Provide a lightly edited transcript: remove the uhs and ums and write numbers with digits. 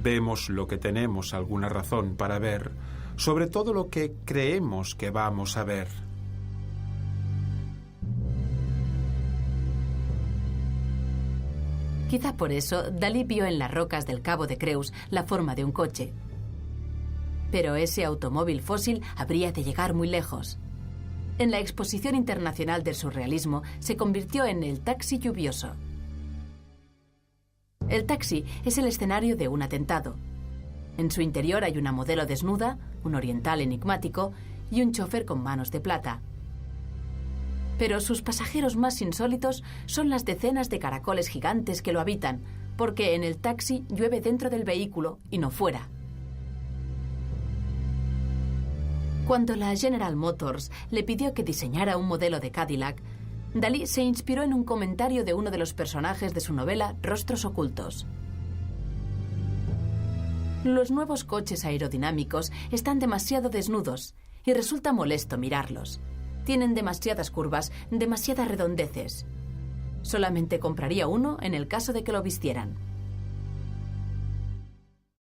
Vemos lo que tenemos alguna razón para ver, sobre todo lo que creemos que vamos a ver. Quizá por eso Dalí vio en las rocas del Cabo de Creus la forma de un coche. Pero ese automóvil fósil habría de llegar muy lejos. En la Exposición Internacional del Surrealismo se convirtió en el taxi lluvioso. El taxi es el escenario de un atentado. En su interior hay una modelo desnuda, un oriental enigmático y un chofer con manos de plata. Pero sus pasajeros más insólitos son las decenas de caracoles gigantes que lo habitan, porque en el taxi llueve dentro del vehículo y no fuera. Cuando la General Motors le pidió que diseñara un modelo de Cadillac, Dalí se inspiró en un comentario de uno de los personajes de su novela Rostros ocultos. Los nuevos coches aerodinámicos están demasiado desnudos y resulta molesto mirarlos. Tienen demasiadas curvas, demasiadas redondeces. Solamente compraría uno en el caso de que lo vistieran.